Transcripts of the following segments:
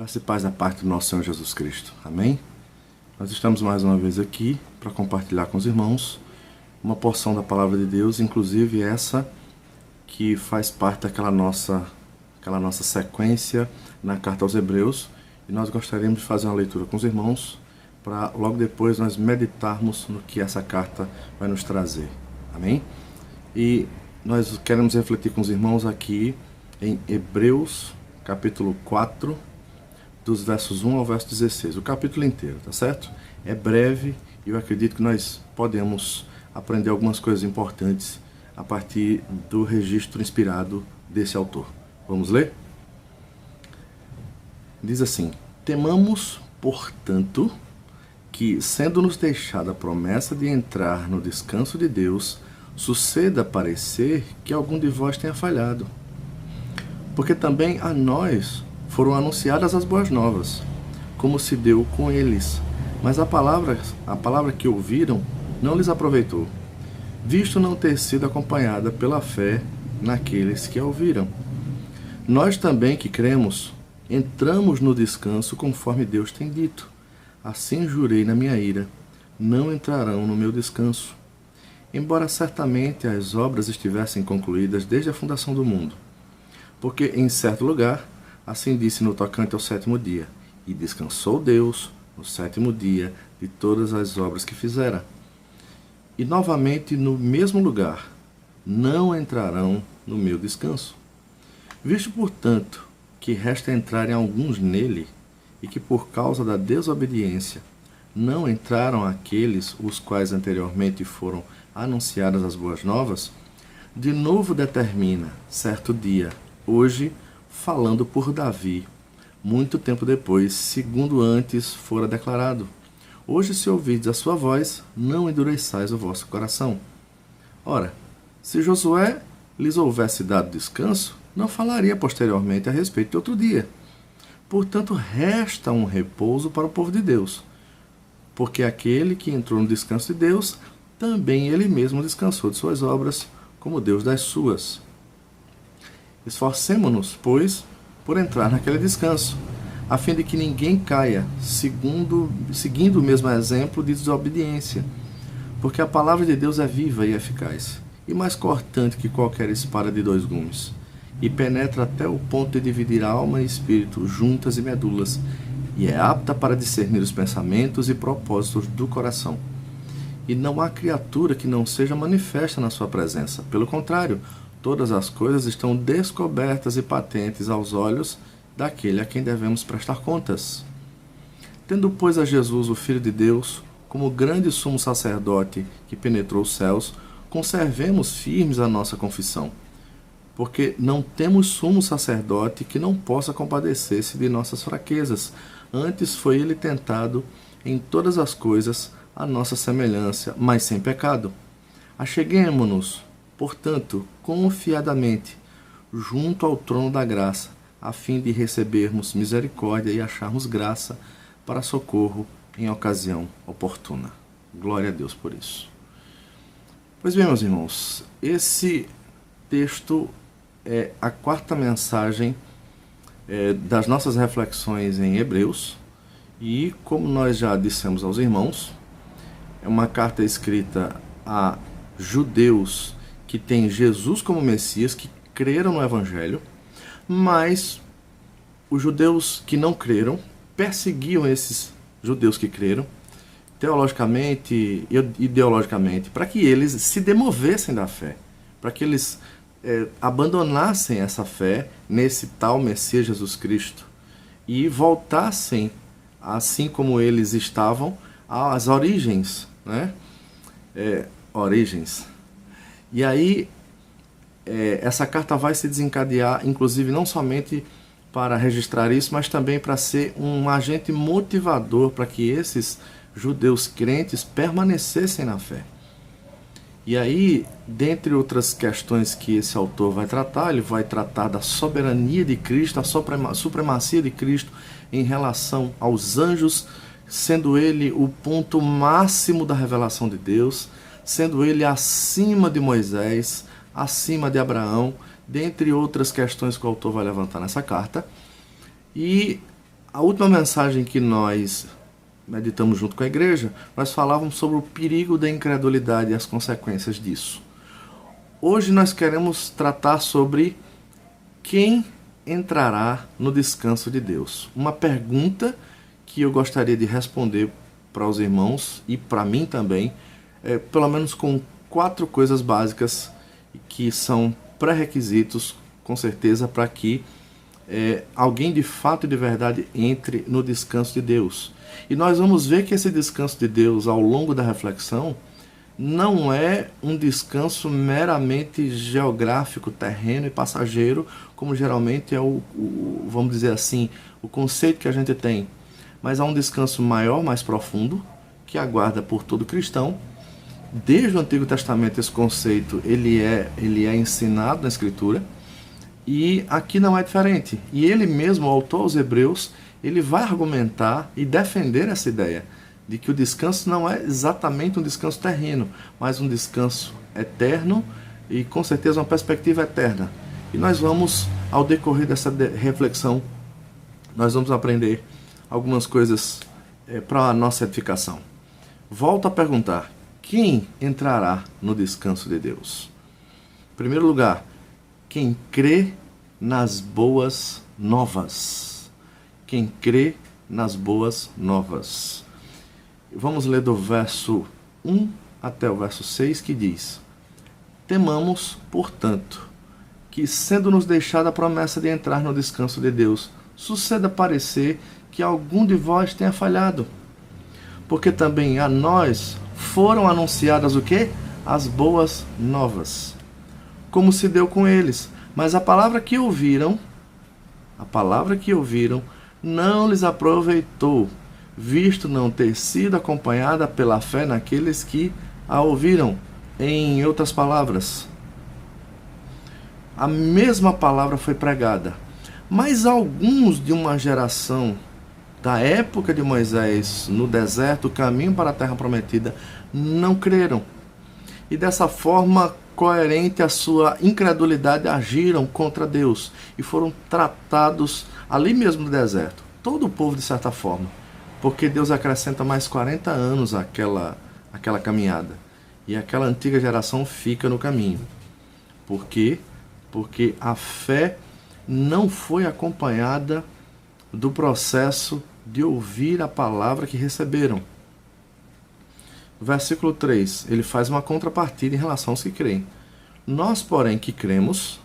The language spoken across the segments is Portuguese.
Graça e paz da parte do nosso Senhor Jesus Cristo. Amém? Nós estamos mais uma vez aqui para compartilhar com os irmãos uma porção da Palavra de Deus, inclusive essa que faz parte daquela nossa sequência na Carta aos Hebreus. E nós gostaríamos de fazer uma leitura com os irmãos para logo depois nós meditarmos no que essa carta vai nos trazer. Amém? E nós queremos refletir com os irmãos aqui em Hebreus, capítulo 4, dos versos 1 ao verso 16, o capítulo inteiro, tá certo? É breve e eu acredito que nós podemos aprender algumas coisas importantes a partir do registro inspirado desse autor. Vamos ler? Diz assim: temamos, portanto, que, sendo-nos deixada a promessa de entrar no descanso de Deus, suceda parecer que algum de vós tenha falhado. Porque também a nós foram anunciadas as boas novas, como se deu com eles. Mas a palavra que ouviram não lhes aproveitou, visto não ter sido acompanhada pela fé naqueles que a ouviram. Nós também que cremos, entramos no descanso conforme Deus tem dito. Assim jurei na minha ira, não entrarão no meu descanso. Embora certamente as obras estivessem concluídas desde a fundação do mundo. Porque em certo lugar, assim disse no tocante ao sétimo dia, e descansou Deus no sétimo dia de todas as obras que fizera. E novamente no mesmo lugar, não entrarão no meu descanso. Visto, portanto, que resta entrarem alguns nele, e que por causa da desobediência não entraram aqueles os quais anteriormente foram anunciadas as boas novas, de novo determina, certo dia, hoje, falando por Davi, muito tempo depois, segundo antes fora declarado: hoje, se ouvides a sua voz, não endureçais o vosso coração. Ora, se Josué lhes houvesse dado descanso, não falaria posteriormente a respeito de outro dia. Portanto, resta um repouso para o povo de Deus, porque aquele que entrou no descanso de Deus, também ele mesmo descansou de suas obras, como Deus das suas. Esforcemo-nos, pois, por entrar naquele descanso, a fim de que ninguém caia, seguindo o mesmo exemplo de desobediência. Porque a palavra de Deus é viva e eficaz, e mais cortante que qualquer espada de dois gumes, e penetra até o ponto de dividir alma e espírito, juntas e medulas, e é apta para discernir os pensamentos e propósitos do coração. E não há criatura que não seja manifesta na sua presença. Pelo contrário, todas as coisas estão descobertas e patentes aos olhos daquele a quem devemos prestar contas. Tendo, pois, a Jesus, o Filho de Deus, como grande sumo sacerdote que penetrou os céus, conservemos firmes a nossa confissão. Porque não temos sumo sacerdote que não possa compadecer-se de nossas fraquezas. Antes foi ele tentado em todas as coisas à nossa semelhança, mas sem pecado. Acheguemo-nos, portanto, confiadamente, junto ao trono da graça, a fim de recebermos misericórdia e acharmos graça para socorro em ocasião oportuna. Glória a Deus por isso. Pois bem, meus irmãos, esse texto é a quarta mensagem das nossas reflexões em Hebreus, e como nós já dissemos aos irmãos, é uma carta escrita a judeus que têm Jesus como Messias, que creram no Evangelho, mas os judeus que não creram perseguiam esses judeus que creram, teologicamente e ideologicamente, para que eles se demovessem da fé, para que eles abandonassem essa fé nesse tal Messias Jesus Cristo e voltassem, assim como eles estavam, às origens, né? Origens. E aí, essa carta vai se desencadear, inclusive, não somente para registrar isso, mas também para ser um agente motivador para que esses judeus crentes permanecessem na fé. E aí, dentre outras questões que esse autor vai tratar, ele vai tratar da soberania de Cristo, a supremacia de Cristo em relação aos anjos, sendo ele o ponto máximo da revelação de Deus, sendo ele acima de Moisés, acima de Abraão, dentre outras questões que o autor vai levantar nessa carta. E A última mensagem que nós meditamos junto com a igreja, nós falávamos sobre o perigo da incredulidade e as consequências disso. Hoje nós queremos tratar sobre quem entrará no descanso de Deus. Uma pergunta que eu gostaria de responder para os irmãos e para mim também, pelo menos com 4 coisas básicas que são pré-requisitos, com certeza, para que alguém de fato e de verdade entre no descanso de Deus. E nós vamos ver que esse descanso de Deus, ao longo da reflexão, não é um descanso meramente geográfico, terreno e passageiro, como geralmente é vamos dizer assim, o conceito que a gente tem. Mas há um descanso maior, mais profundo, que aguarda por todo cristão. Desde o Antigo Testamento esse conceito ele é ensinado na Escritura, e aqui não é diferente. E ele mesmo, o autor aos Hebreus, ele vai argumentar e defender essa ideia de que o descanso não é exatamente um descanso terreno, mas um descanso eterno e com certeza uma perspectiva eterna. E nós vamos, ao decorrer dessa reflexão, nós vamos aprender algumas coisas para a nossa edificação. Volto a perguntar, quem entrará no descanso de Deus? Em primeiro lugar, quem crê nas boas novas. Quem crê nas boas novas. Vamos ler do verso 1 até o verso 6, que diz: temamos, portanto, que, sendo-nos deixada a promessa de entrar no descanso de Deus, suceda parecer que algum de vós tenha falhado. Porque também a nós foram anunciadas o quê? As boas novas. Como se deu com eles. Mas a palavra que ouviram não lhes aproveitou, visto não ter sido acompanhada pela fé naqueles que a ouviram. Em outras palavras, a mesma palavra foi pregada, mas alguns de uma geração da época de Moisés no deserto, o caminho para a terra prometida, não creram. E dessa forma coerente à sua incredulidade, agiram contra Deus e foram tratados ali mesmo no deserto. Todo o povo, de certa forma, porque Deus acrescenta mais 40 anos àquela caminhada. E aquela antiga geração fica no caminho. Por quê? Porque a fé não foi acompanhada do processo de ouvir a palavra que receberam. Versículo 3, ele faz uma contrapartida em relação aos que creem. Nós, porém, que cremos,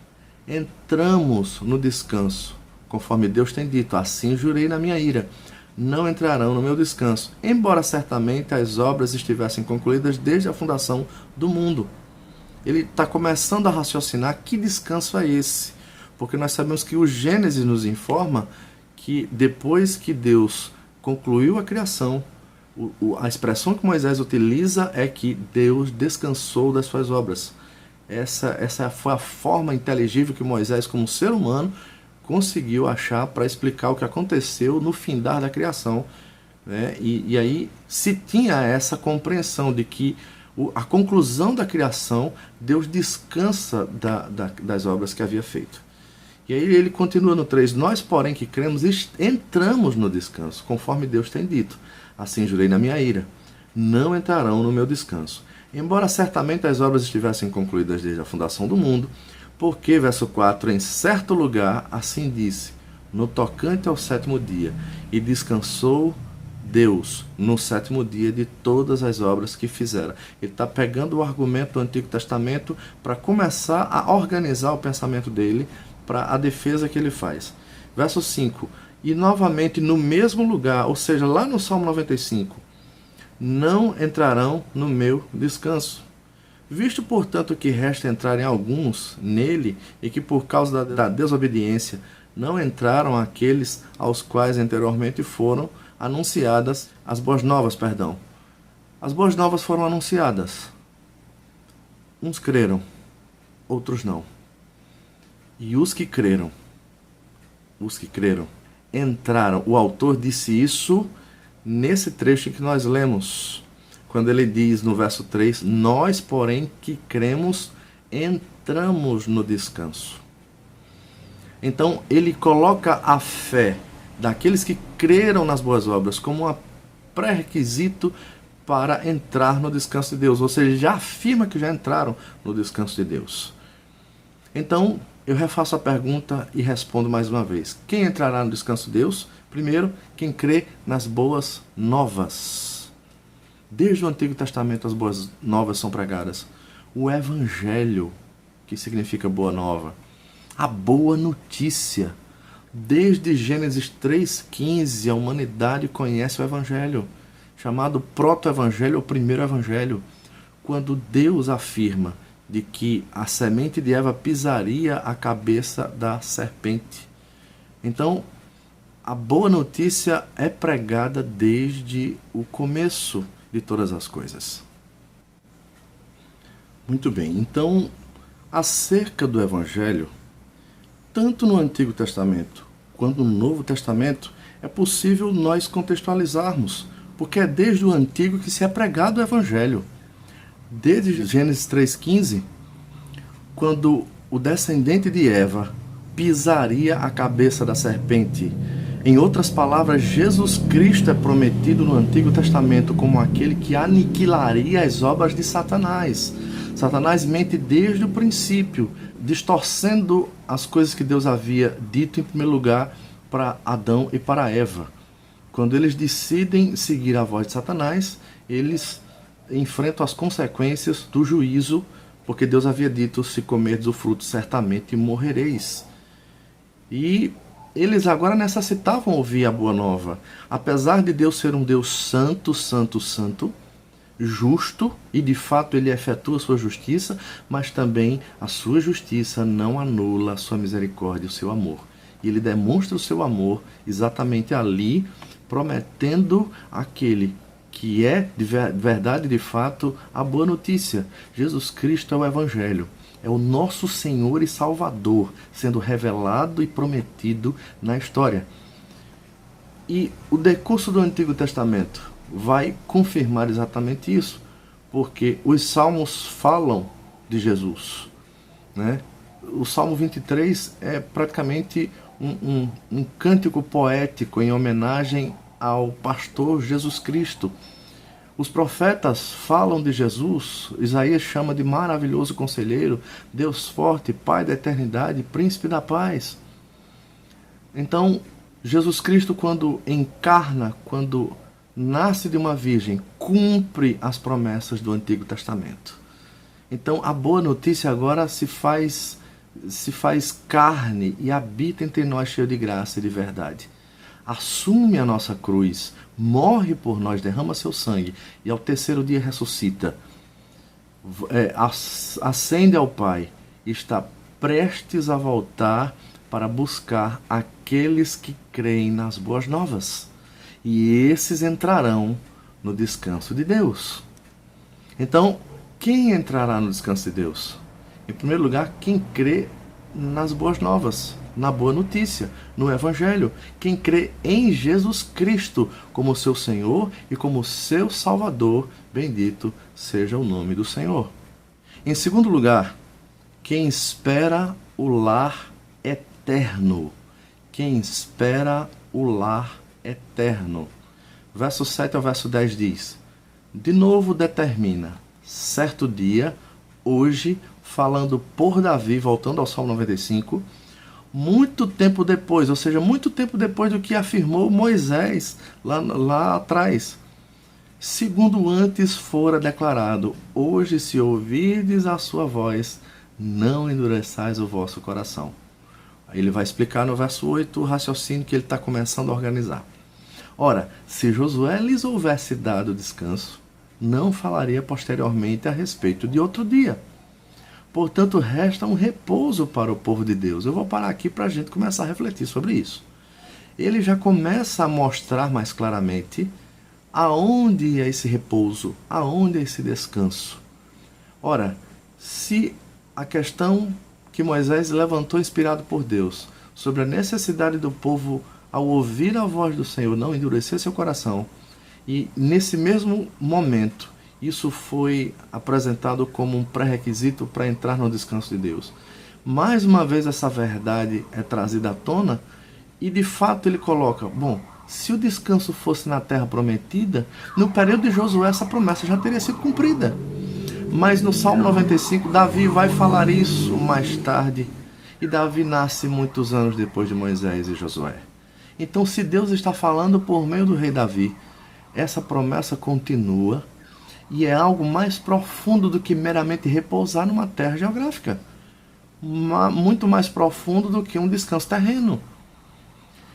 entramos no descanso, conforme Deus tem dito, assim jurei na minha ira, não entrarão no meu descanso, embora certamente as obras estivessem concluídas desde a fundação do mundo. Ele está começando a raciocinar que descanso é esse, porque nós sabemos que o Gênesis nos informa que depois que Deus concluiu a criação, a expressão que Moisés utiliza é que Deus descansou das suas obras. Essa foi a forma inteligível que Moisés, como ser humano, conseguiu achar para explicar o que aconteceu no findar da criação. Né? E aí se tinha essa compreensão de que a conclusão da criação, Deus descansa das obras que havia feito. E aí ele continua no 3, nós, porém, que cremos, entramos no descanso, conforme Deus tem dito. Assim jurei na minha ira, não entrarão no meu descanso. Embora certamente as obras estivessem concluídas desde a fundação do mundo, porque, verso 4, em certo lugar, assim disse, no tocante ao 7º dia, e descansou Deus no 7º dia de todas as obras que fizera. Ele está pegando o argumento do Antigo Testamento para começar a organizar o pensamento dele para a defesa que ele faz. Verso 5, e novamente no mesmo lugar, ou seja, lá no Salmo 95, não entrarão no meu descanso. Visto, portanto, que resta entrarem alguns nele, e que por causa da desobediência não entraram aqueles aos quais anteriormente foram anunciadas as boas novas, As boas novas foram anunciadas. Uns creram, outros não. E os que creram, entraram. O autor disse isso nesse trecho que nós lemos, quando ele diz no verso 3, nós, porém, que cremos, entramos no descanso. Então, ele coloca a fé daqueles que creram nas boas obras como um pré-requisito para entrar no descanso de Deus. Ou seja, já afirma que já entraram no descanso de Deus. Então, eu refaço a pergunta e respondo mais uma vez. Quem entrará no descanso de Deus? Primeiro, quem crê nas boas novas. Desde o Antigo Testamento as boas novas são pregadas. O Evangelho, que significa boa nova. A boa notícia. Desde Gênesis 3,15, a humanidade conhece o Evangelho, chamado proto-evangelho ou primeiro evangelho, quando Deus afirma de que a semente de Eva pisaria a cabeça da serpente. Então, a boa notícia é pregada desde o começo de todas as coisas. Muito bem, então, acerca do Evangelho, tanto no Antigo Testamento quanto no Novo Testamento, é possível nós contextualizarmos, porque é desde o Antigo que se é pregado o Evangelho. Desde Gênesis 3,15, quando o descendente de Eva pisaria a cabeça da serpente. Em outras palavras, Jesus Cristo é prometido no Antigo Testamento como aquele que aniquilaria as obras de Satanás. Satanás mente desde o princípio, distorcendo as coisas que Deus havia dito em primeiro lugar para Adão e para Eva. Quando eles decidem seguir a voz de Satanás, eles enfrentam as consequências do juízo, porque Deus havia dito: se comerdes o fruto, certamente morrereis. E eles agora necessitavam ouvir a boa nova. Apesar de Deus ser um Deus santo, santo, santo, justo, e de fato ele efetua a sua justiça, mas também a sua justiça não anula a sua misericórdia e o seu amor. E ele demonstra o seu amor exatamente ali, prometendo aquele que é de verdade, de fato, a boa notícia. Jesus Cristo é o Evangelho. É o nosso Senhor e Salvador, sendo revelado e prometido na história. E o decurso do Antigo Testamento vai confirmar exatamente isso, porque os salmos falam de Jesus, né? O Salmo 23 é praticamente um cântico poético em homenagem ao pastor Jesus Cristo. Os profetas falam de Jesus. Isaías chama de maravilhoso conselheiro, Deus forte, Pai da eternidade, príncipe da paz. Então, Jesus Cristo, quando encarna, quando nasce de uma virgem, cumpre as promessas do Antigo Testamento. Então, a boa notícia agora se faz carne e habita entre nós, cheio de graça e de verdade. Assume a nossa cruz, morre por nós, derrama seu sangue e ao terceiro dia ressuscita. Ascende ao Pai e está prestes a voltar para buscar aqueles que creem nas boas novas. E esses entrarão no descanso de Deus. Então, quem entrará no descanso de Deus? Em primeiro lugar, quem crê nas boas novas, na boa notícia, no Evangelho. Quem crê em Jesus Cristo como seu Senhor e como seu Salvador, bendito seja o nome do Senhor. Em segundo lugar, quem espera o lar eterno. Quem espera o lar eterno. Verso 7 ao verso 10 diz: de novo determina, certo dia, hoje, falando por Davi, voltando ao Salmo 95, muito tempo depois, ou seja, muito tempo depois do que afirmou Moisés lá atrás. Segundo antes fora declarado, hoje se ouvirdes a sua voz, não endureçais o vosso coração. Aí ele vai explicar no verso 8 o raciocínio que ele está começando a organizar. Ora, se Josué lhes houvesse dado descanso, não falaria posteriormente a respeito de outro dia. Portanto, resta um repouso para o povo de Deus. Eu vou parar aqui para a gente começar a refletir sobre isso. Ele já começa a mostrar mais claramente aonde é esse repouso, aonde é esse descanso. Ora, se a questão que Moisés levantou inspirado por Deus sobre a necessidade do povo, ao ouvir a voz do Senhor, não endurecer seu coração, e nesse mesmo momento isso foi apresentado como um pré-requisito para entrar no descanso de Deus. Mais uma vez essa verdade é trazida à tona E de fato ele coloca, bom, se o descanso fosse na terra prometida, no período de Josué essa promessa já teria sido cumprida. Mas no Salmo 95, Davi vai falar isso mais tarde. E Davi nasce muitos anos depois de Moisés e Josué. Então, se Deus está falando por meio do rei Davi, essa promessa continua e é algo mais profundo do que meramente repousar numa terra geográfica. Muito mais profundo do que um descanso terreno.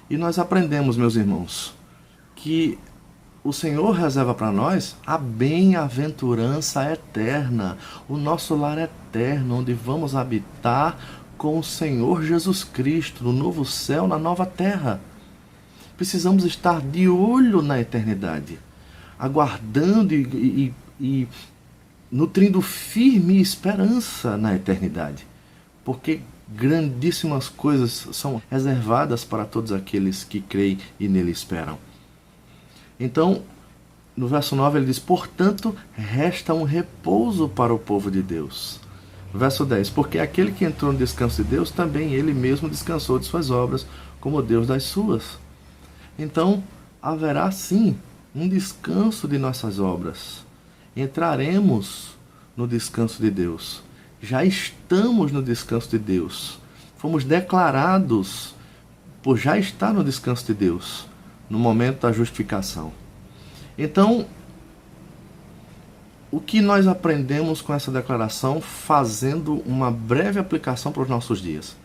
E nós aprendemos, meus irmãos, que o Senhor reserva para nós a bem-aventurança eterna, o nosso lar eterno, onde vamos habitar com o Senhor Jesus Cristo, no novo céu, na nova terra. Precisamos estar de olho na eternidade, aguardando e nutrindo firme esperança na eternidade, porque grandíssimas coisas são reservadas para todos aqueles que creem e nele esperam. Então, no verso 9 ele diz, portanto, resta um repouso para o povo de Deus. Verso 10, porque aquele que entrou no descanso de Deus, também ele mesmo descansou de suas obras, como Deus das suas. Então, haverá sim um descanso de nossas obras. Entraremos no descanso de Deus. Já estamos no descanso de Deus. Fomos declarados por já estar no descanso de Deus, no momento da justificação. Então, o que nós aprendemos com essa declaração, fazendo uma breve aplicação para os nossos dias?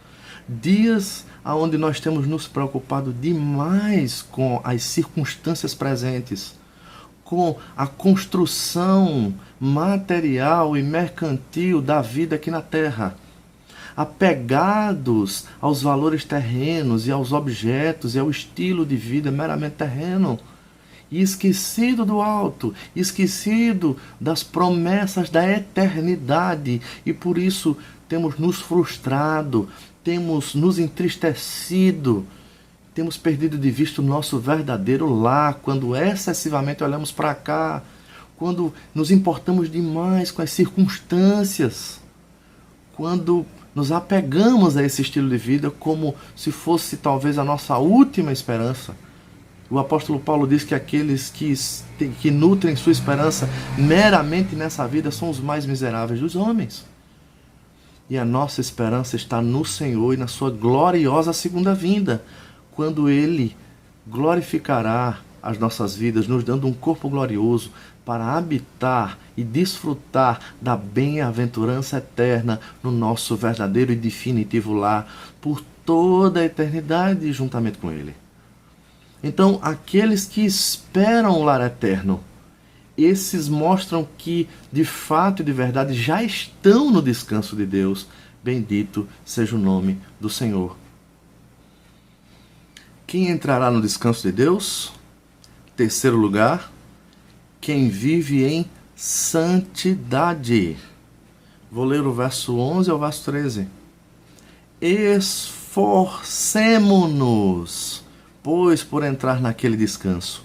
Dias onde nós temos nos preocupado demais com as circunstâncias presentes, com a construção material e mercantil da vida aqui na Terra, apegados aos valores terrenos e aos objetos e ao estilo de vida meramente terreno, e esquecido do alto, esquecido das promessas da eternidade, e por isso temos nos frustrado, temos nos entristecido, temos perdido de vista o nosso verdadeiro lar, quando excessivamente olhamos para cá, quando nos importamos demais com as circunstâncias, quando nos apegamos a esse estilo de vida como se fosse talvez a nossa última esperança. O apóstolo Paulo diz que aqueles que nutrem sua esperança meramente nessa vida são os mais miseráveis dos homens. E a nossa esperança está no Senhor e na sua gloriosa segunda vinda, quando Ele glorificará as nossas vidas, nos dando um corpo glorioso para habitar e desfrutar da bem-aventurança eterna no nosso verdadeiro e definitivo lar por toda a eternidade juntamente com Ele. Então, aqueles que esperam o lar eterno, esses mostram que, de fato e de verdade, já estão no descanso de Deus. Bendito seja o nome do Senhor. Quem entrará no descanso de Deus? Terceiro lugar, quem vive em santidade. Vou ler o verso 11 ao verso 13. Esforcemo-nos, pois, por entrar naquele descanso,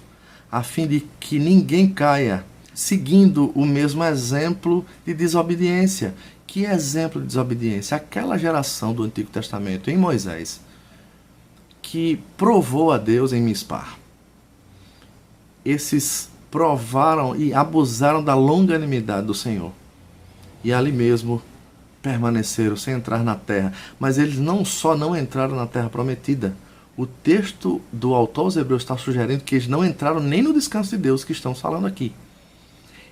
a fim de que ninguém caia, seguindo o mesmo exemplo de desobediência. Que exemplo de desobediência? Aquela geração do Antigo Testamento, em Moisés, que provou a Deus em Mispar. Esses provaram e abusaram da longanimidade do Senhor. E ali mesmo permaneceram sem entrar na terra. Mas eles não só não entraram na terra prometida. O texto do autor aos Hebreus está sugerindo que eles não entraram nem no descanso de Deus que estamos falando aqui.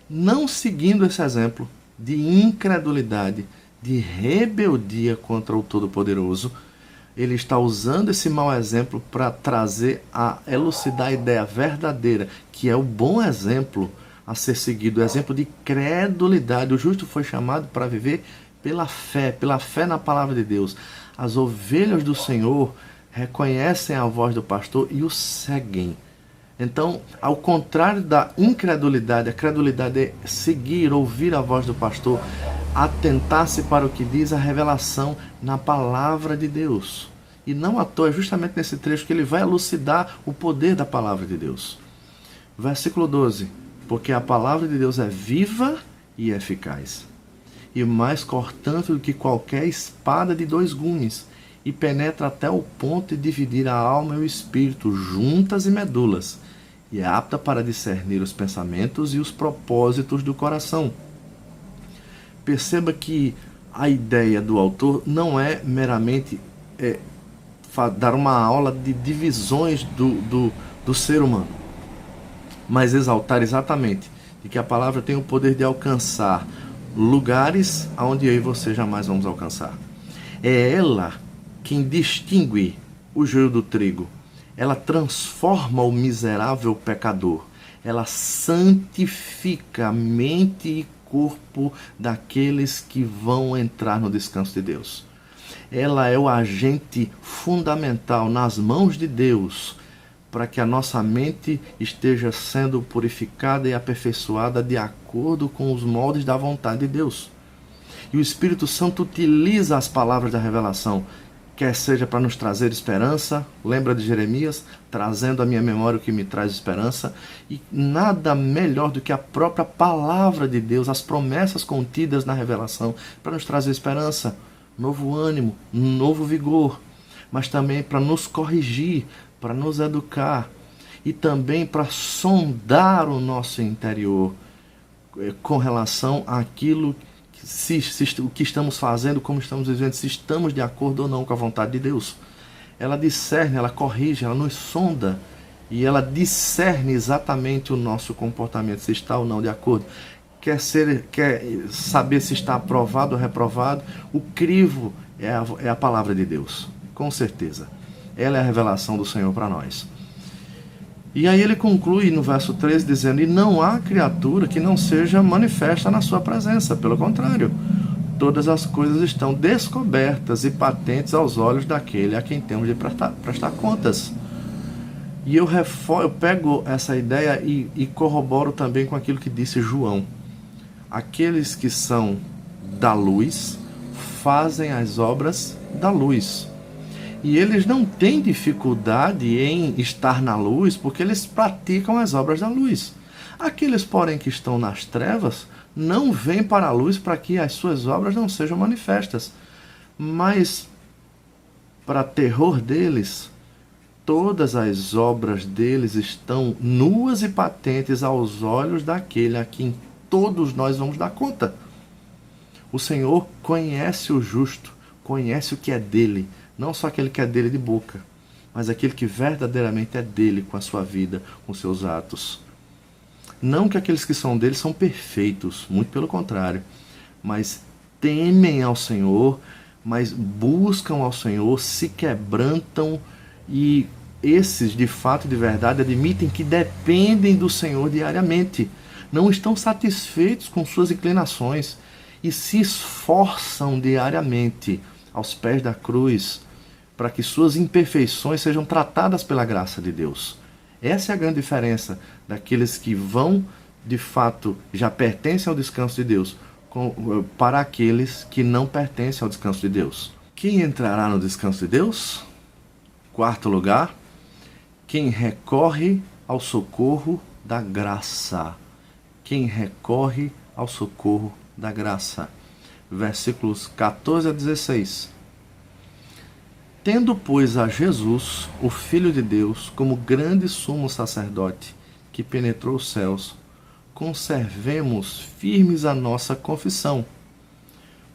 Não seguindo esse exemplo de incredulidade, de rebeldia contra o Todo-Poderoso, ele está usando esse mau exemplo para trazer a elucidar a ideia verdadeira, que é o bom exemplo a ser seguido, o exemplo de credulidade. O justo foi chamado para viver pela fé na palavra de Deus. As ovelhas do Senhor reconhecem a voz do pastor e o seguem. Então, ao contrário da incredulidade, a credulidade é seguir, ouvir a voz do pastor, atentar-se para o que diz a revelação na palavra de Deus. E não à toa, é justamente nesse trecho que ele vai elucidar o poder da palavra de Deus. Versículo 12. Porque a palavra de Deus é viva e eficaz, e mais cortante do que qualquer espada de dois gumes, e penetra até o ponto de dividir a alma e o espírito, juntas e medulas, e é apta para discernir os pensamentos e os propósitos do coração. Perceba que a ideia do autor não é meramente dar uma aula de divisões do ser humano, mas exaltar exatamente de que a palavra tem o poder de alcançar lugares onde eu e você jamais vamos alcançar. É ela quem distingue o joio do trigo. Ela transforma o miserável pecador. Ela santifica a mente e corpo daqueles que vão entrar no descanso de Deus. Ela é o agente fundamental nas mãos de Deus para que a nossa mente esteja sendo purificada e aperfeiçoada de acordo com os moldes da vontade de Deus. E o Espírito Santo utiliza as palavras da revelação, quer seja para nos trazer esperança, lembra de Jeremias, trazendo à minha memória o que me traz esperança, e nada melhor do que a própria palavra de Deus, as promessas contidas na revelação, para nos trazer esperança, novo ânimo, novo vigor, mas também para nos corrigir, para nos educar e também para sondar o nosso interior com relação àquilo o que estamos fazendo, como estamos vivendo, se estamos de acordo ou não com a vontade de Deus. Ela discerne, ela corrige, ela nos sonda e ela discerne exatamente o nosso comportamento, se está ou não de acordo. Quer saber se está aprovado ou reprovado, o crivo é a palavra de Deus, com certeza. Ela é a revelação do Senhor para nós. E aí ele conclui no verso 13 dizendo: e não há criatura que não seja manifesta na sua presença, pelo contrário, todas as coisas estão descobertas e patentes aos olhos daquele a quem temos de prestar contas. E eu pego essa ideia e corroboro também com aquilo que disse João. Aqueles que são da luz fazem as obras da luz. E eles não têm dificuldade em estar na luz, porque eles praticam as obras da luz. Aqueles, porém, que estão nas trevas, não vêm para a luz para que as suas obras não sejam manifestas. Mas, para terror deles, todas as obras deles estão nuas e patentes aos olhos daquele a quem todos nós vamos dar conta. O Senhor conhece o justo, conhece o que é dele. Não só aquele que é dele de boca, mas aquele que verdadeiramente é dele com a sua vida, com seus atos. Não que aqueles que são dele são perfeitos, muito pelo contrário, mas temem ao Senhor, mas buscam ao Senhor, se quebrantam e esses, de fato, de verdade, admitem que dependem do Senhor diariamente. Não estão satisfeitos com suas inclinações e se esforçam diariamente aos pés da cruz, para que suas imperfeições sejam tratadas pela graça de Deus. Essa é a grande diferença daqueles que vão, de fato, já pertencem ao descanso de Deus, para aqueles que não pertencem ao descanso de Deus. Quem entrará no descanso de Deus? Quarto lugar, quem recorre ao socorro da graça. Quem recorre ao socorro da graça. Versículos 14 a 16. Tendo, pois, a Jesus, o Filho de Deus, como grande sumo sacerdote, que penetrou os céus, conservemos firmes a nossa confissão,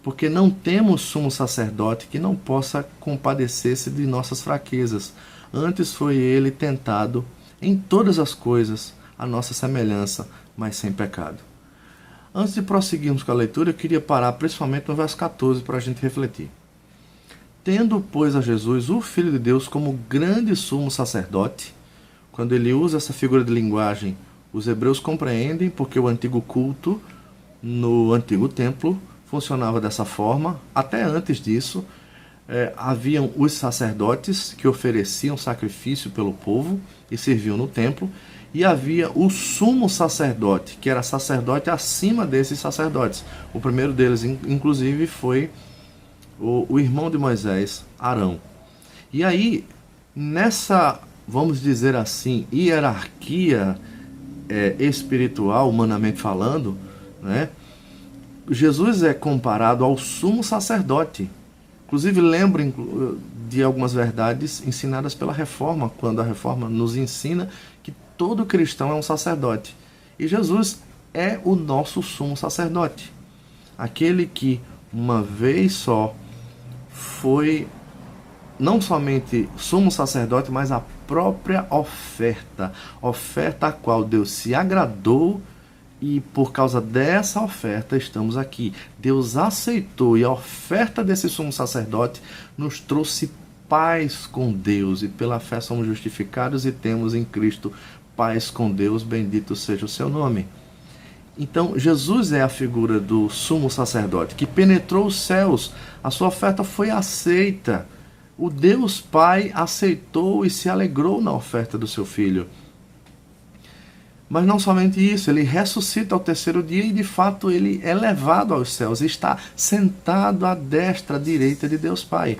porque não temos sumo sacerdote que não possa compadecer-se de nossas fraquezas. Antes foi ele tentado em todas as coisas, a nossa semelhança, mas sem pecado. Antes de prosseguirmos com a leitura, eu queria parar principalmente no verso 14 para a gente refletir. Tendo, pois, a Jesus, o Filho de Deus, como grande sumo sacerdote, quando ele usa essa figura de linguagem, os hebreus compreendem, porque o antigo culto no antigo templo funcionava dessa forma. Até antes disso, haviam os sacerdotes que ofereciam sacrifício pelo povo e serviam no templo, e havia o sumo sacerdote, que era sacerdote acima desses sacerdotes. O primeiro deles, inclusive, foi o irmão de Moisés, Arão. E aí, nessa, vamos dizer assim, hierarquia espiritual, humanamente falando, né, Jesus é comparado ao sumo sacerdote. Inclusive, lembrem de algumas verdades ensinadas pela Reforma, quando a Reforma nos ensina que todo cristão é um sacerdote. E Jesus é o nosso sumo sacerdote. Aquele que uma vez só foi não somente sumo sacerdote, mas a própria oferta a qual Deus se agradou, e por causa dessa oferta estamos aqui. Deus aceitou, e a oferta desse sumo sacerdote nos trouxe paz com Deus, e pela fé somos justificados e temos em Cristo paz com Deus, bendito seja o seu nome. Então, Jesus é a figura do sumo sacerdote que penetrou os céus. A sua oferta foi aceita. O Deus Pai aceitou e se alegrou na oferta do seu Filho. Mas não somente isso, ele ressuscita ao terceiro dia e, de fato, ele é levado aos céus e está sentado à destra, à direita de Deus Pai.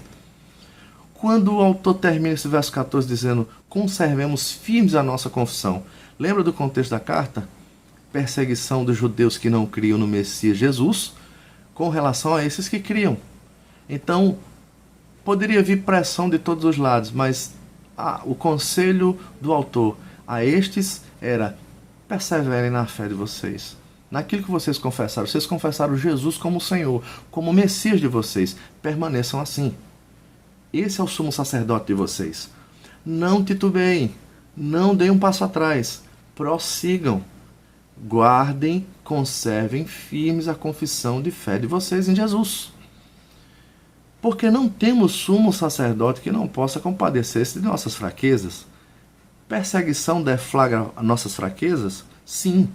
Quando o autor termina esse verso 14 dizendo: conservemos firmes a nossa confissão, lembra do contexto da carta? Perseguição dos judeus que não criam no Messias Jesus com relação a esses que criam. Então, poderia vir pressão de todos os lados, mas o conselho do autor a estes era: perseverem na fé de vocês, naquilo que vocês confessaram Jesus como Senhor, como Messias de vocês, permaneçam assim. Esse é o sumo sacerdote de vocês. Não titubeiem, não deem um passo atrás, prossigam, guardem, conservem firmes a confissão de fé de vocês em Jesus. Porque não temos sumo sacerdote que não possa compadecer-se de nossas fraquezas. Perseguição deflagra nossas fraquezas? Sim.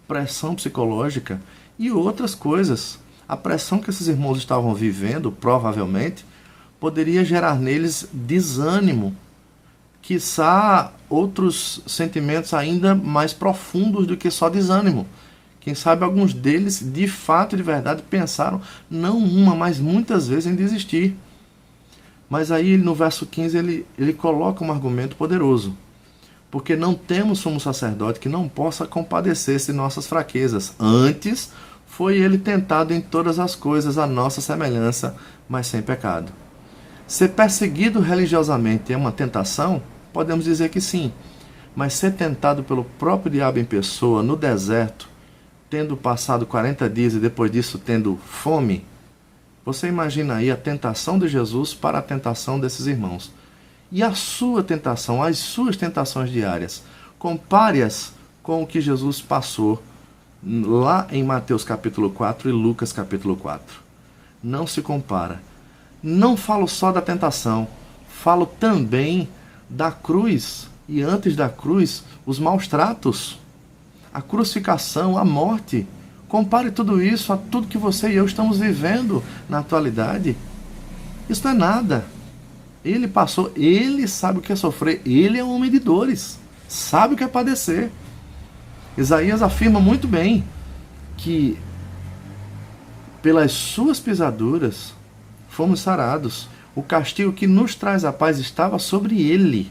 Pressão psicológica e outras coisas. A pressão que esses irmãos estavam vivendo, provavelmente, poderia gerar neles desânimo, quiçá outros sentimentos ainda mais profundos do que só desânimo. Quem sabe alguns deles, de fato e de verdade, pensaram, não uma, mas muitas vezes, em desistir. Mas aí, no verso 15, ele coloca um argumento poderoso. Porque não temos sumo sacerdote que não possa compadecer-se de nossas fraquezas. Antes, foi ele tentado em todas as coisas à nossa semelhança, mas sem pecado. Ser perseguido religiosamente é uma tentação? Podemos dizer que sim. Mas ser tentado pelo próprio diabo em pessoa, no deserto, tendo passado 40 dias e depois disso tendo fome, você imagina aí a tentação de Jesus para a tentação desses irmãos. E a sua tentação, as suas tentações diárias, compare-as com o que Jesus passou lá em Mateus capítulo 4 e Lucas capítulo 4. Não se compara. Não falo só da tentação, falo também da cruz, e antes da cruz, os maus tratos, a crucificação, a morte. Compare tudo isso a tudo que você e eu estamos vivendo na atualidade. Isso não é nada. Ele passou, ele sabe o que é sofrer, ele é um homem de dores, sabe o que é padecer. Isaías afirma muito bem que pelas suas pisaduras fomos sarados. O castigo que nos traz a paz estava sobre ele.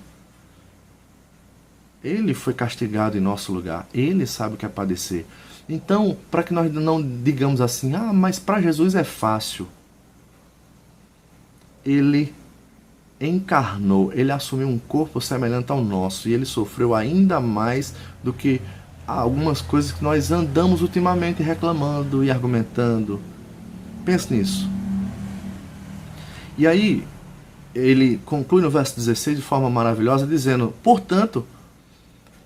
Ele foi castigado em nosso lugar. Ele sabe o que é padecer. Então, para que nós não digamos assim, mas para Jesus é fácil. Ele encarnou, ele assumiu um corpo semelhante ao nosso. E ele sofreu ainda mais do que algumas coisas que nós andamos ultimamente reclamando e argumentando. Pense nisso. E aí, ele conclui no verso 16 de forma maravilhosa, dizendo: portanto,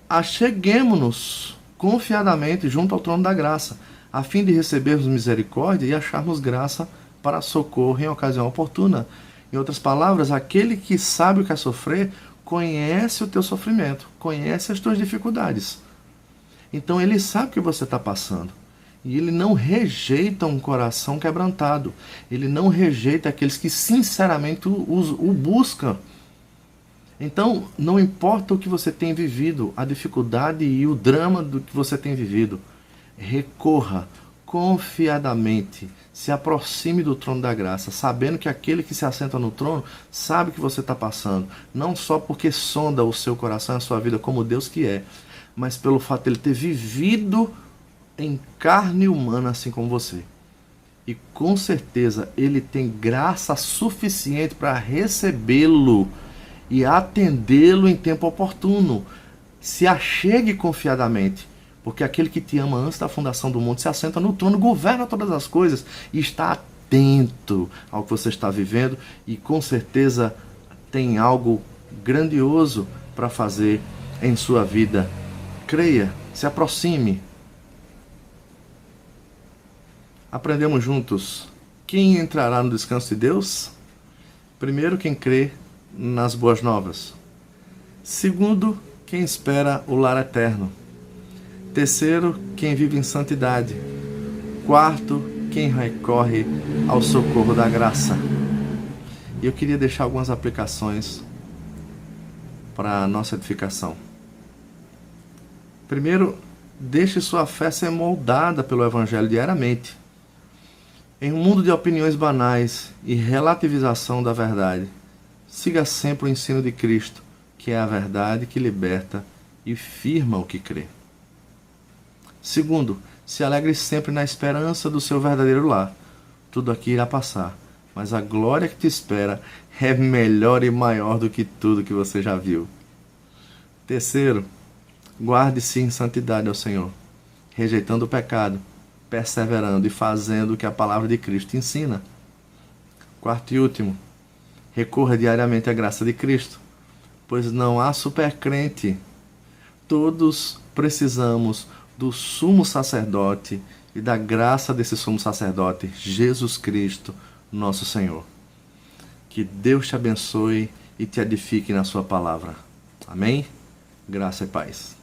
acheguemo-nos confiadamente junto ao trono da graça, a fim de recebermos misericórdia e acharmos graça para socorro em ocasião oportuna. Em outras palavras, aquele que sabe o que é sofrer, conhece o teu sofrimento, conhece as tuas dificuldades. Então ele sabe o que você está passando. E ele não rejeita um coração quebrantado. Ele não rejeita aqueles que sinceramente o buscam. Então, não importa o que você tem vivido, a dificuldade e o drama do que você tem vivido, recorra confiadamente, se aproxime do trono da graça, sabendo que aquele que se assenta no trono sabe o que você está passando, não só porque sonda o seu coração e a sua vida como Deus que é, mas pelo fato de ele ter vivido em carne humana assim como você. e com certeza ele tem graça suficiente para recebê-lo e atendê-lo em tempo oportuno. Se achegue confiadamente, porque aquele que te ama antes da fundação do mundo se assenta no trono, governa todas as coisas e está atento ao que você está vivendo e com certeza tem algo grandioso para fazer em sua vida. Creia, se aproxime. Aprendemos juntos. Quem entrará no descanso de Deus? Primeiro, quem crê nas boas novas. Segundo, quem espera o lar eterno. Terceiro, quem vive em santidade. Quarto, quem recorre ao socorro da graça. E eu queria deixar algumas aplicações para a nossa edificação. Primeiro, deixe sua fé ser moldada pelo Evangelho diariamente. Em um mundo de opiniões banais e relativização da verdade, siga sempre o ensino de Cristo, que é a verdade que liberta e firma o que crê. Segundo, se alegre sempre na esperança do seu verdadeiro lar. Tudo aqui irá passar, mas a glória que te espera é melhor e maior do que tudo que você já viu. Terceiro, guarde-se em santidade ao Senhor, rejeitando o pecado, perseverando e fazendo o que a palavra de Cristo ensina. Quarto e último, recorra diariamente à graça de Cristo, pois não há supercrente. Todos precisamos do sumo sacerdote e da graça desse sumo sacerdote, Jesus Cristo, nosso Senhor. Que Deus te abençoe e te edifique na sua palavra. Amém? Graça e paz.